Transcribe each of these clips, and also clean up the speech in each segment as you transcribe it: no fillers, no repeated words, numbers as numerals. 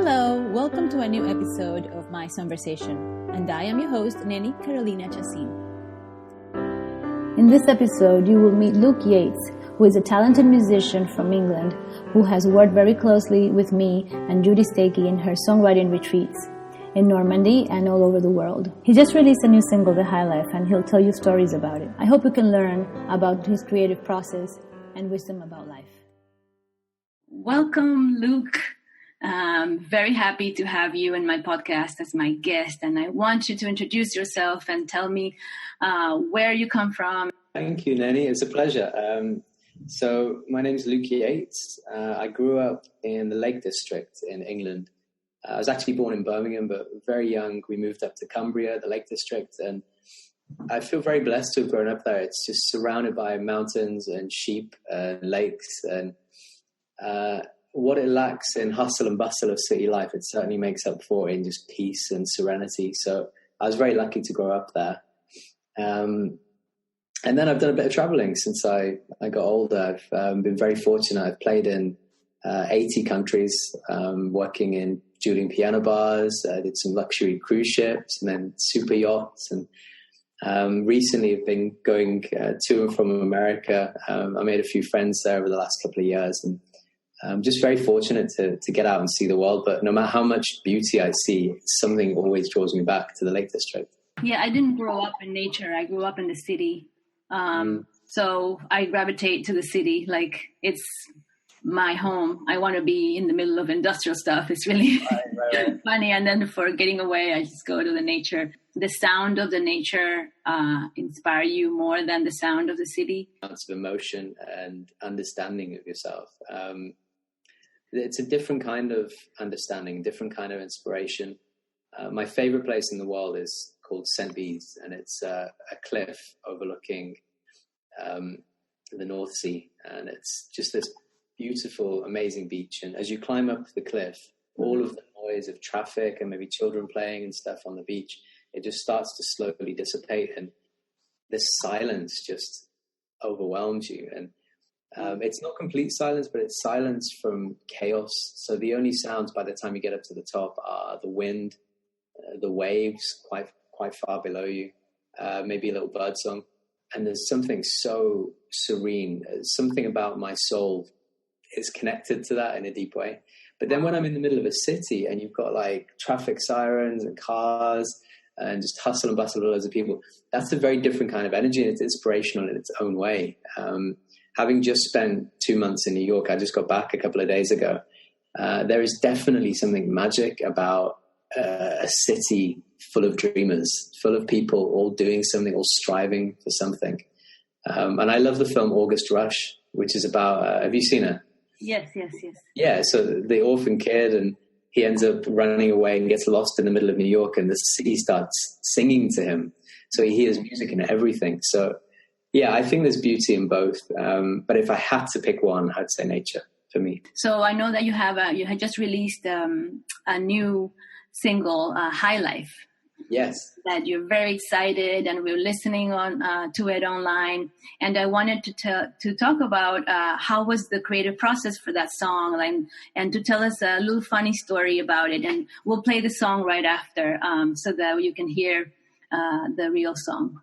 Hello, welcome to a new episode of My Conversation, and I am your host, Neni Carolina Chassin. In this episode, you will meet Luke Yates, who is a talented musician from England who has worked very closely with me and Judy Stakee in her songwriting retreats in Normandy and all over the world. He just released a new single, The High Life, and he'll tell you stories about it. I hope you can learn about his creative process and wisdom about life. Welcome, Luke. I'm very happy to have you in my podcast as my guest, and I want you to introduce yourself and tell me where you come from. Thank you, Neni. It's a pleasure. So my name is Luke Yates. I grew up in the Lake District in England. I was actually born in Birmingham, but very young, we moved up to Cumbria, the Lake District, and I feel very blessed to have grown up there. It's just surrounded by mountains and sheep and lakes, and what it lacks in hustle and bustle of city life, it certainly makes up for in just peace and serenity. So I was very lucky to grow up there. And then I've done a bit of traveling since I got older. I've been very fortunate. I've played in 80 countries, working in Julian piano bars. I did some luxury cruise ships and then super yachts. And recently I've been going to and from America. I made a few friends there over the last couple of years, and I'm just very fortunate to get out and see the world. But no matter how much beauty I see, something always draws me back to the Lake District. Yeah, I didn't grow up in nature. I grew up in the city. So I gravitate to the city. Like, it's my home. I want to be in the middle of industrial stuff. It's really right. Funny. And then for getting away, I just go to the nature. The sound of the nature inspire you more than the sound of the city? Lots of emotion and understanding of yourself. It's a different kind of understanding, different kind of inspiration. My favorite place in the world is called St. Bees, and it's a cliff overlooking the North Sea. And it's just this beautiful, amazing beach. And as you climb up the cliff, all of the noise of traffic and maybe children playing and stuff on the beach, it just starts to slowly dissipate, and this silence just overwhelms you. And it's not complete silence, but it's silence from chaos. So the only sounds by the time you get up to the top are the wind, the waves quite far below you, maybe a little bird song. And there's something so serene, something about my soul is connected to that in a deep way. But then when I'm in the middle of a city and you've got like traffic sirens and cars and just hustle and bustle of loads of people, that's a very different kind of energy, and it's inspirational in its own way. Having just spent 2 months in New York, I just got back a couple of days ago. There is definitely something magic about a city full of dreamers, full of people all doing something, all striving for something. And I love the film August Rush, which is about, have you seen it? Yes. Yeah, so the orphan kid, and he ends up running away and gets lost in the middle of New York, and the city starts singing to him. So he hears music and everything. So yeah, I think there's beauty in both. But if I had to pick one, I'd say nature for me. So I know that you had just released a new single, High Life. Yes. That you're very excited, and we're listening to it online. And I wanted to talk about how was the creative process for that song, and to tell us a little funny story about it. And we'll play the song right after, so that you can hear the real song.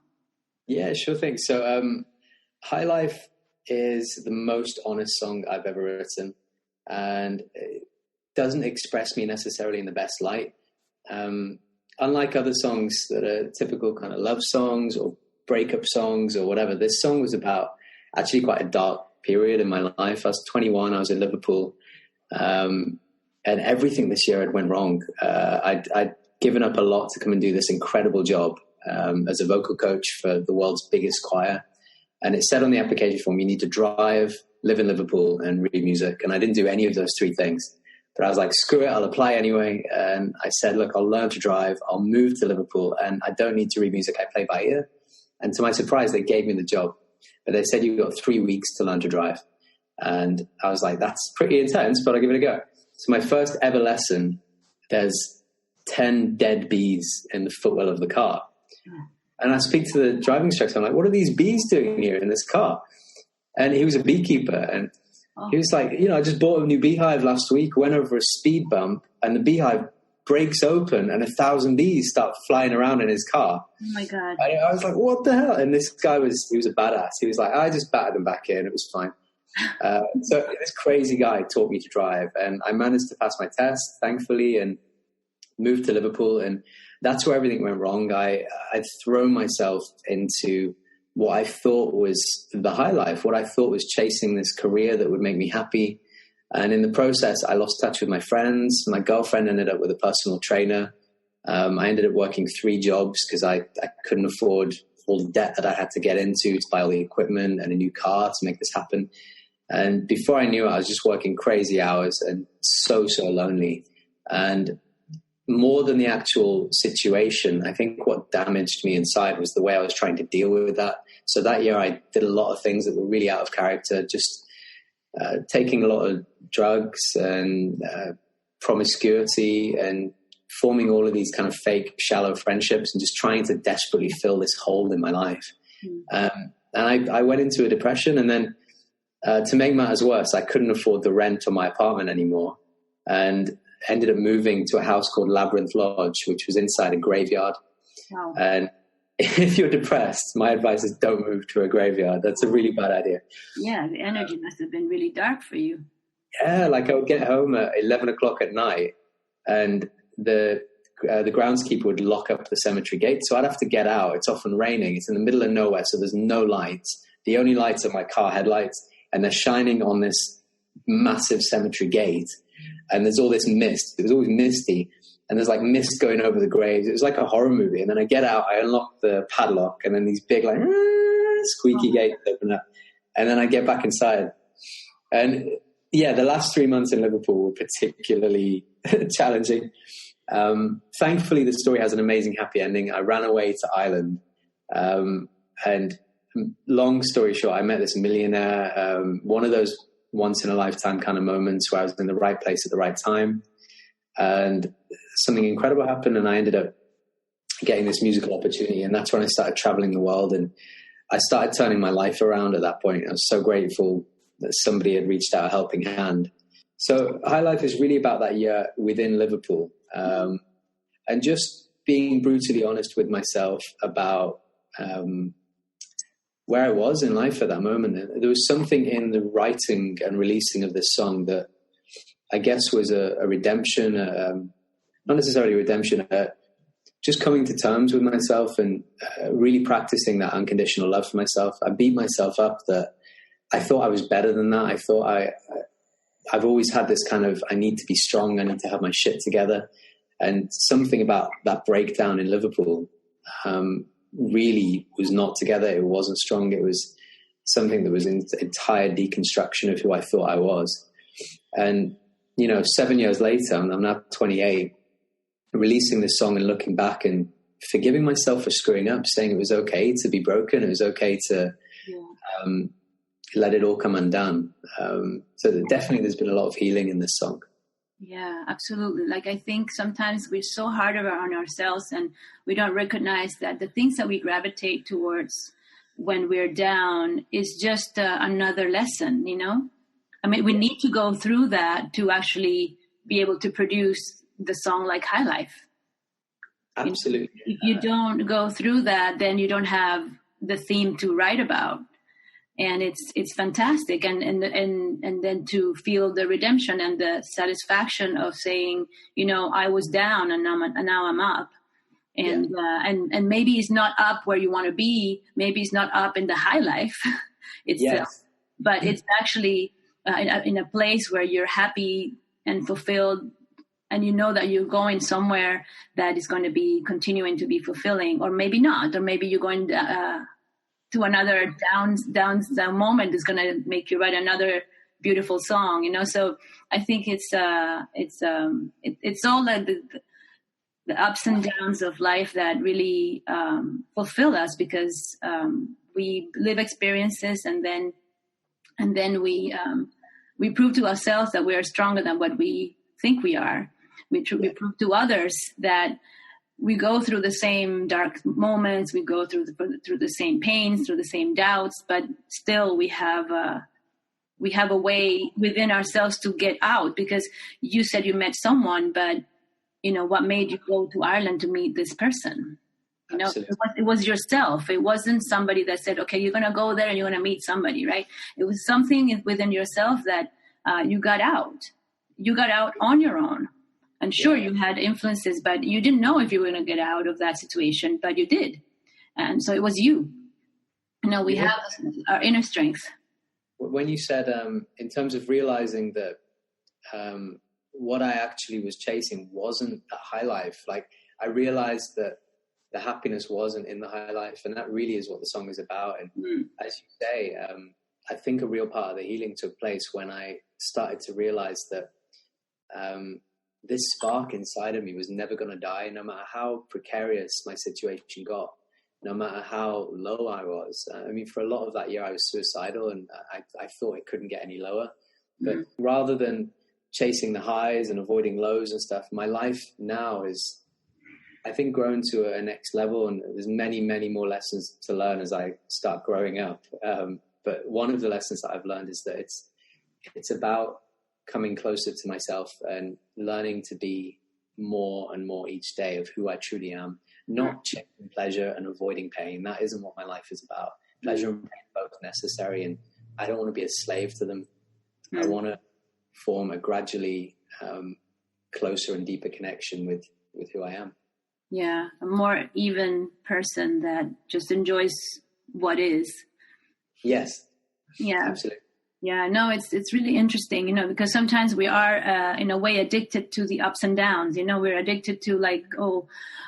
Yeah, sure thing. So High Life is the most honest song I've ever written, and it doesn't express me necessarily in the best light. Unlike other songs that are typical kind of love songs or breakup songs or whatever, this song was about actually quite a dark period in my life. I was 21, I was in Liverpool, and everything this year had went wrong. I'd given up a lot to come and do this incredible job as a vocal coach for the world's biggest choir. And it said on the application form, you need to drive, live in Liverpool, and read music. And I didn't do any of those three things. But I was like, screw it, I'll apply anyway. And I said, look, I'll learn to drive. I'll move to Liverpool, and I don't need to read music. I play by ear. And to my surprise, they gave me the job. But they said, you've got 3 weeks to learn to drive. And I was like, that's pretty intense, but I'll give it a go. So my first ever lesson, there's 10 dead bees in the footwell of the car. And I speak to the driving instructor. I'm like, what are these bees doing here in this car? And he was a beekeeper. And Oh. He was like, I just bought a new beehive last week, went over a speed bump, and the beehive breaks open and 1,000 bees start flying around in his car. Oh my God. And I was like, what the hell? And this guy he was a badass. He was like, I just batted him back in. It was fine. So this crazy guy taught me to drive, and I managed to pass my test, thankfully, and moved to Liverpool. And that's where everything went wrong. I'd thrown myself into what I thought was the high life, what I thought was chasing this career that would make me happy. And in the process, I lost touch with my friends. My girlfriend ended up with a personal trainer. I ended up working 3 jobs because I couldn't afford all the debt that I had to get into to buy all the equipment and a new car to make this happen. And before I knew it, I was just working crazy hours and so lonely. And more than the actual situation, I think what damaged me inside was the way I was trying to deal with that. So that year I did a lot of things that were really out of character, just taking a lot of drugs and promiscuity and forming all of these kind of fake, shallow friendships and just trying to desperately fill this hole in my life. And I went into a depression, and then to make matters worse, I couldn't afford the rent on my apartment anymore and ended up moving to a house called Labyrinth Lodge, which was inside a graveyard. Wow. And if you're depressed, my advice is don't move to a graveyard. That's a really bad idea. Yeah, the energy must have been really dark for you. Yeah, like I would get home at 11 o'clock at night, and the groundskeeper would lock up the cemetery gate. So I'd have to get out. It's often raining. It's in the middle of nowhere, so there's no lights. The only lights are my car headlights, and they're shining on this massive cemetery gate. And there's all this mist. It was always misty. And there's like mist going over the graves. It was like a horror movie. And then I get out, I unlock the padlock, and then these big like squeaky gates open up. And then I get back inside. And yeah, the last 3 months in Liverpool were particularly challenging. Thankfully, the story has an amazing happy ending. I ran away to Ireland. And long story short, I met this millionaire, one of those once in a lifetime kind of moments where I was in the right place at the right time. And something incredible happened, and I ended up getting this musical opportunity. And that's when I started traveling the world, and I started turning my life around at that point. I was so grateful that somebody had reached out a helping hand. So High Life is really about that year within Liverpool, and just being brutally honest with myself about where I was in life at that moment. There was something in the writing and releasing of this song that I guess was a redemption, not necessarily a redemption, just coming to terms with myself and really practicing that unconditional love for myself. I beat myself up that I thought I was better than that. I thought I've always had this kind of, I need to be strong. I need to have my shit together. And something about that breakdown in Liverpool really was not together. It wasn't strong. It was something that was an entire deconstruction of who I thought I was. And, 7 years later, I'm now 28, releasing this song and looking back and forgiving myself for screwing up, saying it was okay to be broken. It was okay to let it all come undone. So definitely there's been a lot of healing in this song. Yeah, absolutely. Like, I think sometimes we're so hard on ourselves, and we don't recognize that the things that we gravitate towards when we're down is just another lesson, I mean, we need to go through that to actually be able to produce the song like High Life. Absolutely. If you don't go through that, then you don't have the theme to write about. And it's fantastic. And then to feel the redemption and the satisfaction of saying, I was down and now I'm up. And maybe it's not up where you want to be. Maybe it's not up in the high life itself, but it's actually in a place where you're happy and fulfilled, and that you're going somewhere that is going to be continuing to be fulfilling, or maybe not, or maybe you're going to another down moment is going to make you write another beautiful song, So I think it's all like the ups and downs of life that really fulfill us, because we live experiences, and then we prove to ourselves that we are stronger than what we think we are. We prove to others that we go through the same dark moments, we go through the same pains, through the same doubts, but still we have we have a way within ourselves to get out, because you said you met someone, but what made you go to Ireland to meet this person? It was yourself. It wasn't somebody that said, okay, you're going to go there and you're going to meet somebody, right? It was something within yourself that you got out. You got out on your own. And sure, you had influences, but you didn't know if you were going to get out of that situation, but you did. And so it was you. We have our inner strength. When you said, in terms of realizing that what I actually was chasing wasn't a high life, like I realized that the happiness wasn't in the high life, and that really is what the song is about. And as you say, I think a real part of the healing took place when I started to realize that this spark inside of me was never going to die, no matter how precarious my situation got, no matter how low I was. I mean, for a lot of that year, I was suicidal, and I thought it couldn't get any lower. But rather than chasing the highs and avoiding lows and stuff, my life now is, I think, grown to a next level, and there's many, many more lessons to learn as I start growing up. But one of the lessons that I've learned is that it's about coming closer to myself and learning to be more and more each day of who I truly am, not chasing pleasure and avoiding pain. That isn't what my life is about. Pleasure and pain are both necessary, and I don't want to be a slave to them. I want to form a gradually closer and deeper connection with who I am. Yeah, a more even person that just enjoys what is. Yes. Yeah. Absolutely. Yeah, no, it's really interesting, because sometimes we are in a way addicted to the ups and downs. We're addicted to like,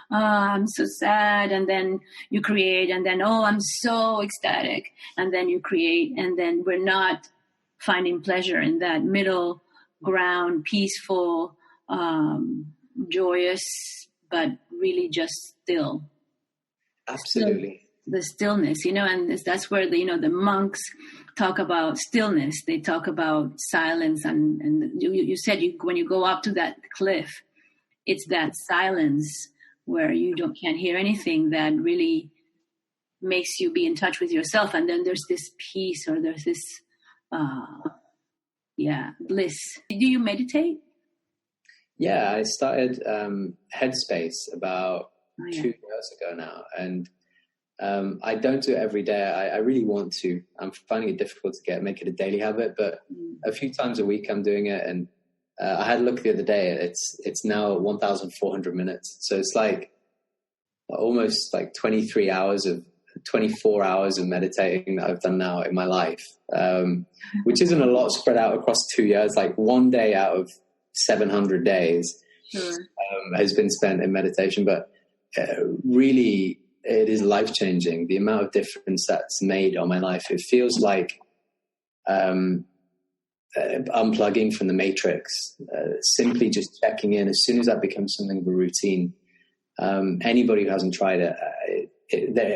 I'm so sad, and then you create, and then I'm so ecstatic, and then you create, and then we're not finding pleasure in that middle ground, peaceful, joyous, but really just still. Absolutely. The stillness, and that's where the monks talk about stillness. They talk about silence, and you said when you go up to that cliff, it's that silence where you can't hear anything that really makes you be in touch with yourself, and then there's this peace, or there's this bliss. Do you meditate? Yeah, I started Headspace about 2 years ago now, and I don't do it every day. I really want to. I'm finding it difficult to make it a daily habit, but a few times a week I'm doing it. And I had a look the other day. It's now 1,400 minutes. So it's like almost like 24 hours of meditating that I've done now in my life, which isn't a lot spread out across 2 years. Like one day out of 700 days has been spent in meditation, but really, it is life-changing, the amount of difference that's made on my life. It feels like unplugging from the matrix, simply just checking in. As soon as that becomes something of a routine, anybody who hasn't tried it,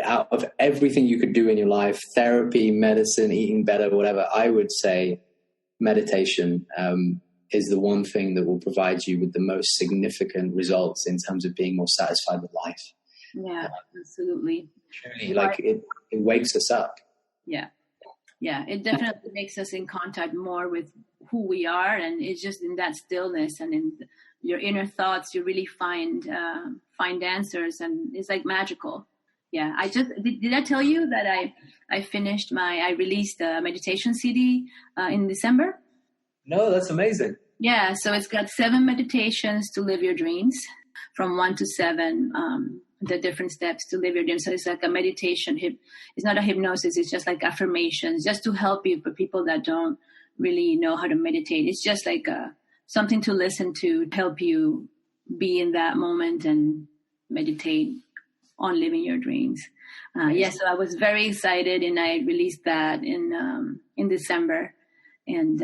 out of everything you could do in your life, therapy, medicine, eating better, whatever, I would say meditation is the one thing that will provide you with the most significant results in terms of being more satisfied with life. Yeah, absolutely. Truly, like it wakes us up. Yeah. It definitely makes us in contact more with who we are, and it's just in that stillness and in your inner thoughts, you really find answers, and it's like magical. Yeah, did I tell you that I released a meditation CD in December? No, that's amazing. Yeah, so it's got 7 meditations to live your dreams, from 1 to 7. The different steps to live your dreams. So it's like a meditation. It's not a hypnosis. It's just like affirmations, just to help you, for people that don't really know how to meditate. It's just like something to listen to help you be in that moment and meditate on living your dreams. So I was very excited, and I released that in December. And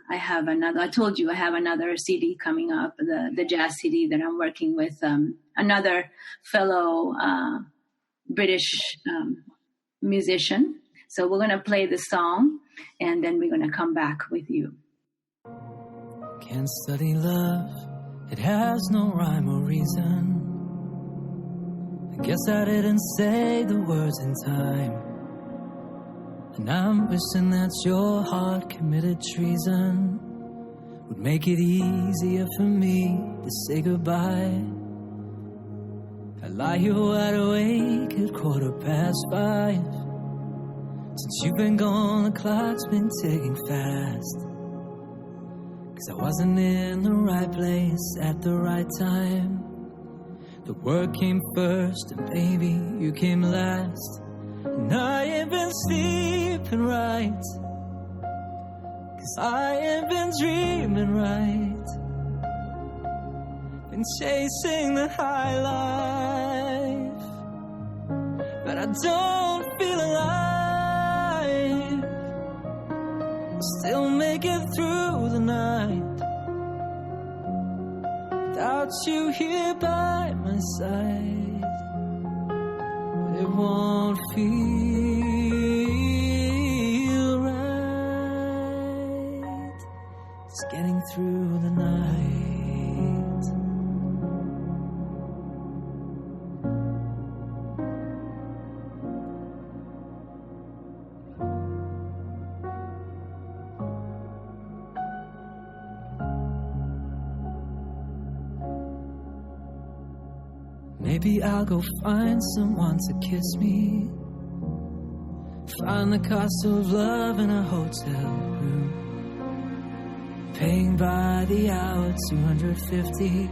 I told you I have another CD coming up, the jazz CD that I'm working with another fellow British musician. So we're going to play the song, and then we're going to come back with you. Can't study love, it has no rhyme or reason. I guess I didn't say the words in time. And I'm wishing that your heart committed treason would make it easier for me to say goodbye. I lie here wide awake at 5:15. Since you've been gone, the clock's been ticking fast. 'Cause I wasn't in the right place at the right time. The work came first and baby, you came last. And I ain't been sleeping right, 'cause I ain't been dreaming right. Been chasing the high life, but I don't feel alive. Still make it through the night without you here by my side. But it won't feel right, just getting through the night. Maybe I'll go find someone to kiss me. Find the cost of love in a hotel room, paying by the hour $250.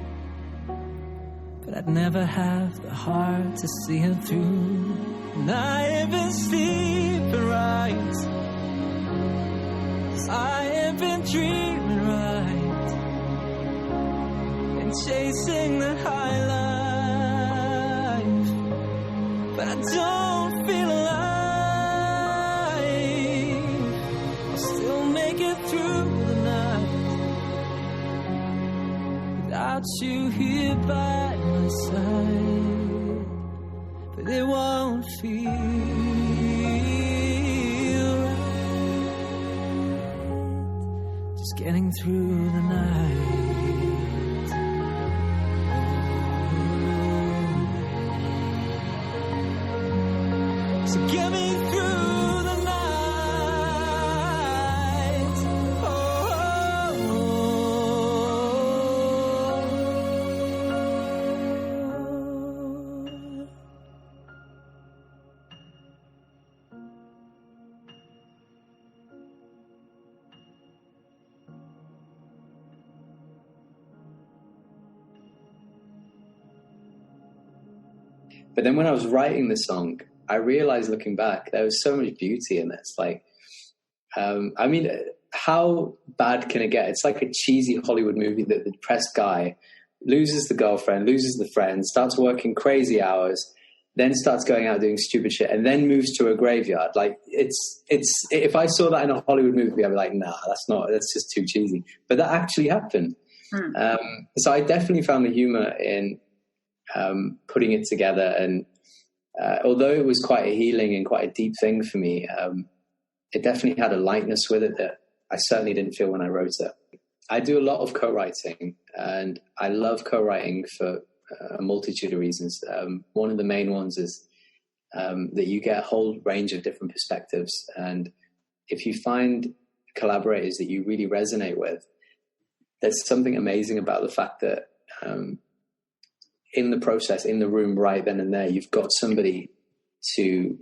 But I'd never have the heart to see it through. And I ain't been sleeping right, 'cause I ain't been dreaming right. And chasing the high life, but I don't feel alive. I'll still make it through the night without you here by my side. But it won't feel right, just getting through the night. So get me through the night. Oh, oh, But then when I was writing the song, I realized looking back, there was so much beauty in this. Like, I mean, how bad can it get? It's like a cheesy Hollywood movie that the depressed guy loses the girlfriend, loses the friend, starts working crazy hours, then starts going out doing stupid shit, and then moves to a graveyard. Like, it's if I saw that in a Hollywood movie, I'd be like, nah, that's just too cheesy. But that actually happened. So I definitely found the humor in putting it together, and although it was quite a healing and quite a deep thing for me, it definitely had a lightness with it that I certainly didn't feel when I wrote it. I do a lot of co-writing, and I love co-writing for a multitude of reasons. One of the main ones is that you get a whole range of different perspectives, and if you find collaborators that you really resonate with, there's something amazing about the fact that in the process, in the room, right then and there, you've got somebody to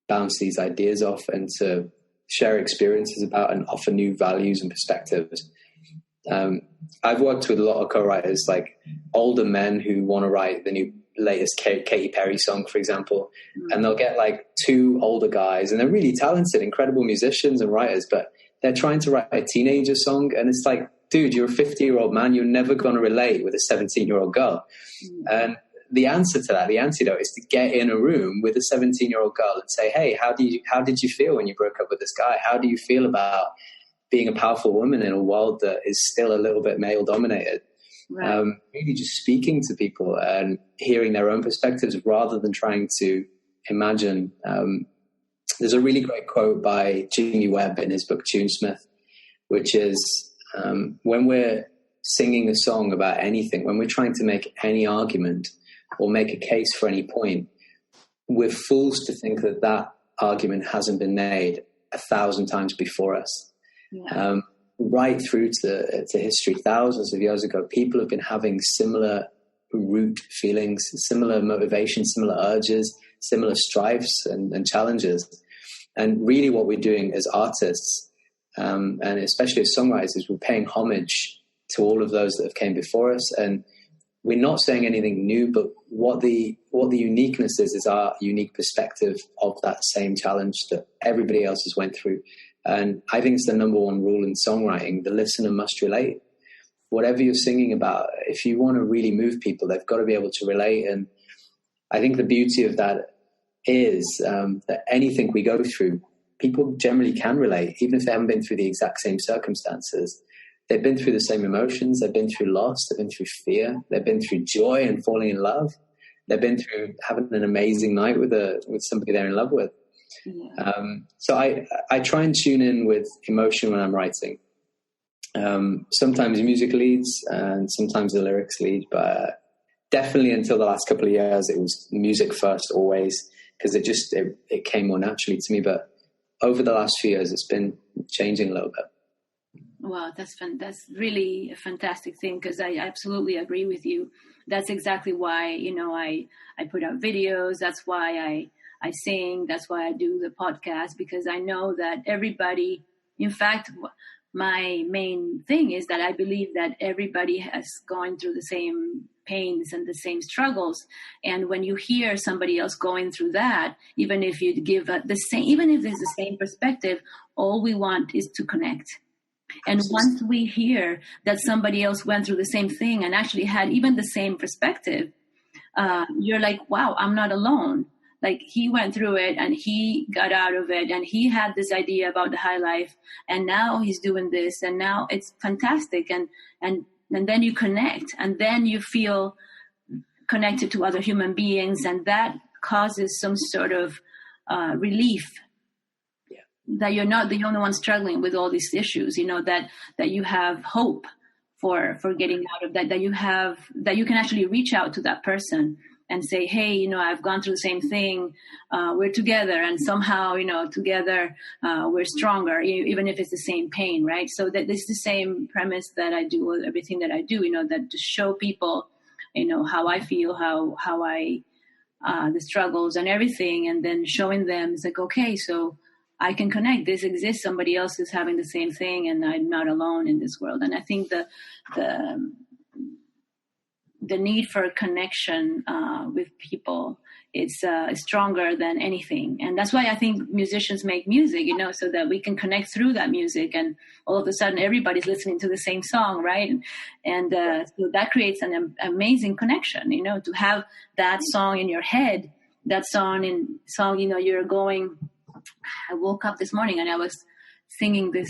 bounce these ideas off and to share experiences about and offer new values and perspectives. I've worked with a lot of co-writers, like older men who want to write the new latest Katy Perry song, for example, and they'll get like two older guys, and they're really talented, incredible musicians and writers, but they're trying to write a teenager song, and it's like, dude, you're a 50-year-old man. You're never going to relate with a 17-year-old girl. And the answer to that, the antidote, is to get in a room with a 17-year-old girl and say, hey, how did you feel when you broke up with this guy? How do you feel about being a powerful woman in a world that is still a little bit male-dominated? Right. Really just speaking to people and hearing their own perspectives rather than trying to imagine. There's a really great quote by Jimmy Webb in his book Tunesmith, which is, when we're singing a song about anything, when we're trying to make any argument or make a case for any point, we're fools to think that that argument hasn't been made 1,000 times before us. Right through to history, thousands of years ago, people have been having similar root feelings, similar motivations, similar urges, similar strifes and challenges. And really what we're doing as artists, and especially as songwriters, we're paying homage to all of those that have came before us. And we're not saying anything new, but what the uniqueness is our unique perspective of that same challenge that everybody else has went through. And I think it's the number one rule in songwriting: the listener must relate. Whatever you're singing about, if you want to really move people, they've got to be able to relate. And I think the beauty of that is that anything we go through, people generally can relate, even if they haven't been through the exact same circumstances. They've been through the same emotions. They've been through loss. They've been through fear. They've been through joy and falling in love. They've been through having an amazing night with somebody they're in love with. Yeah. So I try and tune in with emotion when I'm writing. Sometimes music leads and sometimes the lyrics lead, but definitely until the last couple of years, it was music first always, because it came more naturally to me. But over the last few years, it's been changing a little bit. Wow, that's really a fantastic thing, because I absolutely agree with you. That's exactly why, I put out videos. That's why I sing. That's why I do the podcast, because I know that everybody, in fact, my main thing is that I believe that everybody has gone through the same pains and the same struggles. And when you hear somebody else going through that, even if you give even if it's the same perspective, all we want is to connect. And once we hear that somebody else went through the same thing and actually had even the same perspective, you're like, wow, I'm not alone. Like, he went through it and he got out of it and he had this idea about the high life and now he's doing this and now it's fantastic. And then you connect and then you feel connected to other human beings, and that causes some sort of relief. That you're not the only one struggling with all these issues, that you have hope for getting out of that, that you can actually reach out to that person and say, hey, I've gone through the same thing. We're together, and somehow, together we're stronger, even if it's the same pain, right? So that this is the same premise that I do with everything that I do, that to show people, how I feel, how I, the struggles and everything, and then showing them, it's like, okay, so I can connect. This exists. Somebody else is having the same thing, and I'm not alone in this world. And I think the need for a connection with people is stronger than anything. And that's why I think musicians make music, so that we can connect through that music. And all of a sudden, everybody's listening to the same song, right? And so that creates an amazing connection, to have that song in your head, that song, you're going. I woke up this morning and I was singing this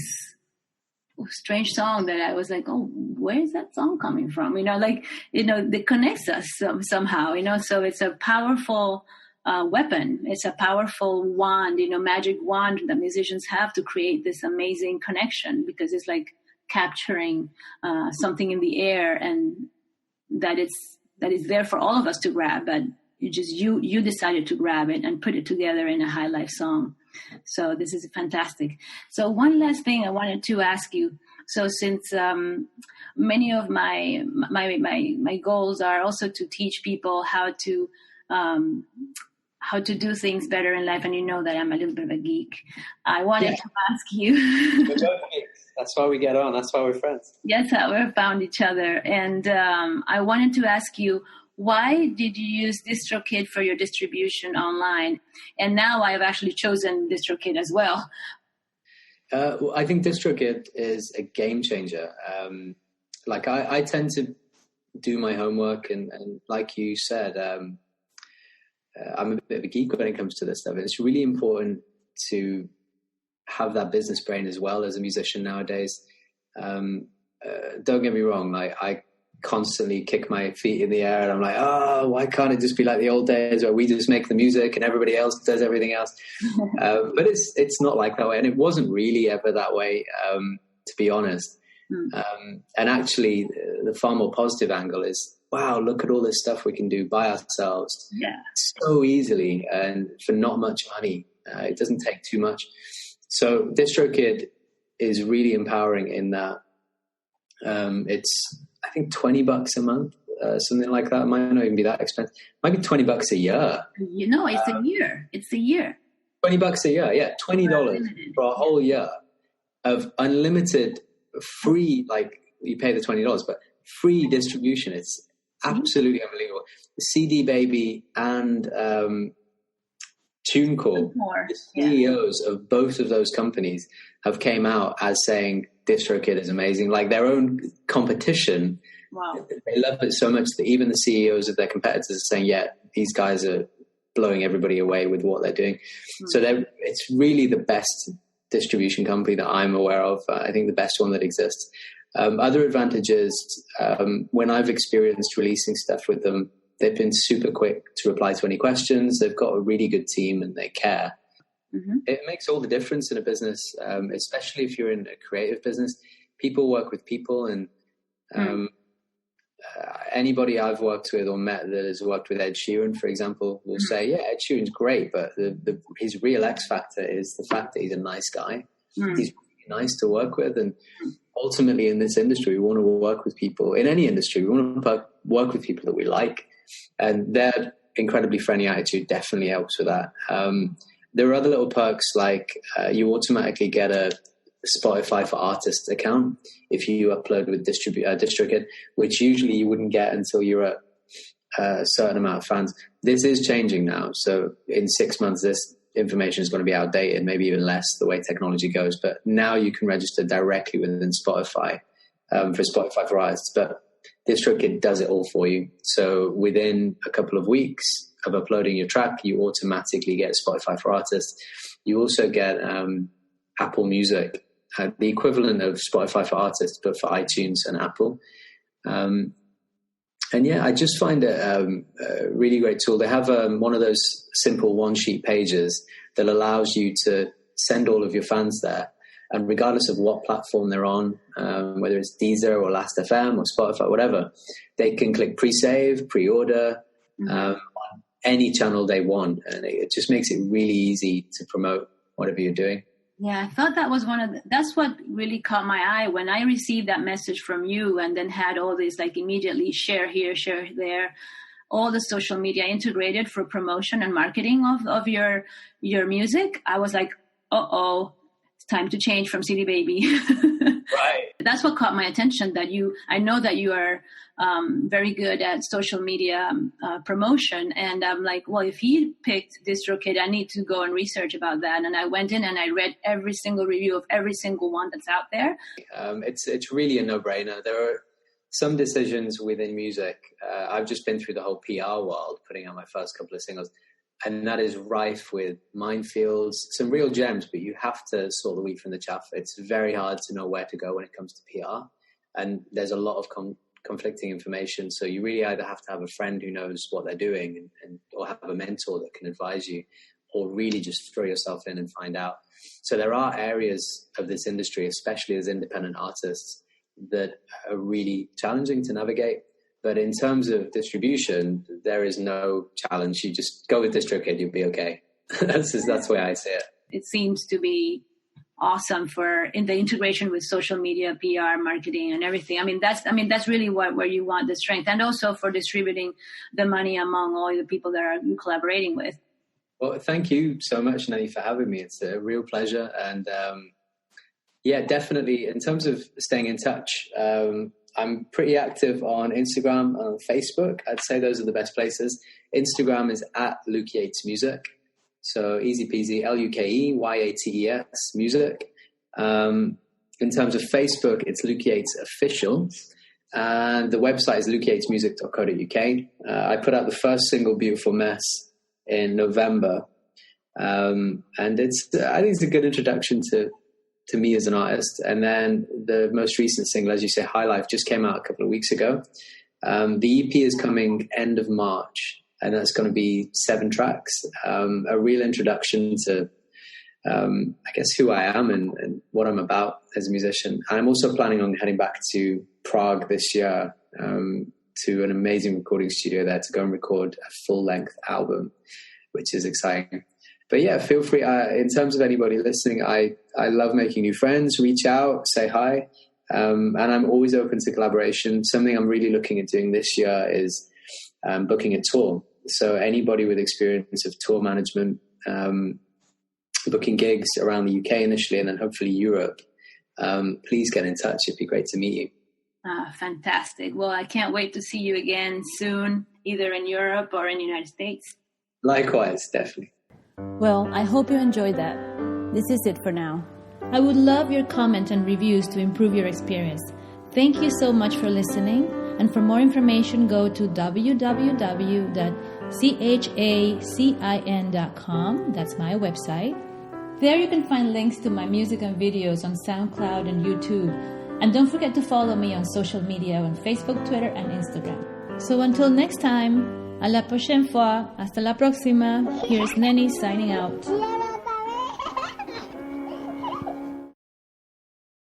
strange song that I was like, oh, where is that song coming from? It connects us somehow, so it's a powerful weapon. It's a powerful wand, magic wand that musicians have to create this amazing connection, because it's like capturing something in the air, and that is there for all of us to grab, but you decided to grab it and put it together in a high life song. So this is fantastic. So one last thing I wanted to ask you. So since many of my goals are also to teach people how to do things better in life, and that I'm a little bit of a geek, I wanted to ask you. That's why we get on. That's why we're friends. Yes, we found each other, and I wanted to ask you, why did you use DistroKid for your distribution online? And now I've actually chosen DistroKid as well. I think DistroKid is a game changer. I tend to do my homework, and like you said, I'm a bit of a geek when it comes to this stuff. It's really important to have that business brain as well as a musician nowadays. Don't get me wrong, I constantly kick my feet in the air and I'm like, why can't it just be like the old days where we just make the music and everybody else does everything else? But it's not like that way, and it wasn't really ever that way, to be honest. And actually the far more positive angle is, wow, look at all this stuff we can do by ourselves so easily and for not much money. It doesn't take too much. So DistroKid is really empowering in that it's, I think, $20 a month, something like that. It might not even be that expensive. It might be $20 a year. You know, it's a year. It's a year. $20 a year, yeah, $20 for a whole year of unlimited, free, like you pay the $20, but free distribution. It's absolutely unbelievable. CD Baby and TuneCore, the CEOs of both of those companies have came out as saying DistroKid is amazing. Like their own competition, wow, they love it so much that even the CEOs of their competitors are saying, yeah, these guys are blowing everybody away with what they're doing. So it's really the best distribution company that I'm aware of. I think the best one that exists. Other advantages, when I've experienced releasing stuff with them, they've been super quick to reply to any questions. They've got a really good team and they care. Mm-hmm. It makes all the difference in a business, especially if you're in a creative business. People work with people, and anybody I've worked with or met that has worked with Ed Sheeran, for example, will say, yeah, Ed Sheeran's great, but his real X factor is the fact that he's a nice guy. He's really nice to work with. And ultimately in this industry, we want to work with people. In any industry, we want to work with people that we like. And their incredibly friendly attitude definitely helps with that. There are other little perks, like you automatically get a Spotify for Artists account if you upload with DistroKid, which usually you wouldn't get until you're at a certain amount of fans. This is changing now. So in 6 months, this information is going to be outdated, maybe even less, the way technology goes. But now you can register directly within Spotify for Spotify for Artists. But DistroKid does it all for you. So within a couple of weeks of uploading your track, you automatically get Spotify for Artists. You also get Apple Music, the equivalent of Spotify for Artists, but for iTunes and Apple. And yeah, I just find it a really great tool. They have one of those simple one-sheet pages that allows you to send all of your fans there. And regardless of what platform they're on, whether it's Deezer or Last.fm or Spotify, whatever, they can click pre-save, pre-order on any channel they want. And it just makes it really easy to promote whatever you're doing. Yeah, I thought that was that's what really caught my eye when I received that message from you, and then had all these like immediately share here, share there, all the social media integrated for promotion and marketing of your music. I was like, it's time to change from CD Baby. Right. That's what caught my attention, I know that you are very good at social media promotion. And I'm like, well, if he picked DistroKid, I need to go and research about that. And I went in and I read every single review of every single one that's out there. It's really a no-brainer. There are some decisions within music. I've just been through the whole PR world, putting out my first couple of singles. And that is rife with minefields, some real gems, but you have to sort the wheat from the chaff. It's very hard to know where to go when it comes to PR. And there's a lot of conflicting information. So you really either have to have a friend who knows what they're doing or have a mentor that can advise you, or really just throw yourself in and find out. So there are areas of this industry, especially as independent artists, that are really challenging to navigate. But in terms of distribution, there is no challenge. You just go with DistroKid, you'll be okay. That's the way I see it. It seems to be awesome in the integration with social media, PR, marketing, and everything. That's really where you want the strength, and also for distributing the money among all the people that you collaborating with. Well, thank you so much, Nelly, for having me. It's a real pleasure. And yeah, definitely in terms of staying in touch, I'm pretty active on Instagram and on Facebook. I'd say those are the best places. Instagram is at Luke Yates Music. So easy peasy, LukeYates music. In terms of Facebook, it's Luke Yates Official. And the website is lukeyatesmusic.co.uk. I put out the first single, Beautiful Mess, in November. And I think it's a good introduction to me as an artist. And then the most recent single, as you say, High Life, just came out a couple of weeks ago. The EP is coming end of March, and that's going to be 7 tracks, a real introduction to, I guess, who I am and what I'm about as a musician. And I'm also planning on heading back to Prague this year to an amazing recording studio there to go and record a full-length album, which is exciting. But yeah, feel free. In terms of anybody listening, I love making new friends. Reach out, say hi. And I'm always open to collaboration. Something I'm really looking at doing this year is booking a tour. So anybody with experience of tour management, booking gigs around the UK initially and then hopefully Europe, please get in touch. It'd be great to meet you. Fantastic. Well, I can't wait to see you again soon, either in Europe or in the United States. Likewise, definitely. Well, I hope you enjoyed that. This is it for now. I would love your comment and reviews to improve your experience. Thank you so much for listening. And for more information, go to www.chacin.com. That's my website. There you can find links to my music and videos on SoundCloud and YouTube. And don't forget to follow me on social media on Facebook, Twitter, and Instagram. So until next time, à la prochaine fois. Hasta la próxima. Here's Nenny signing out.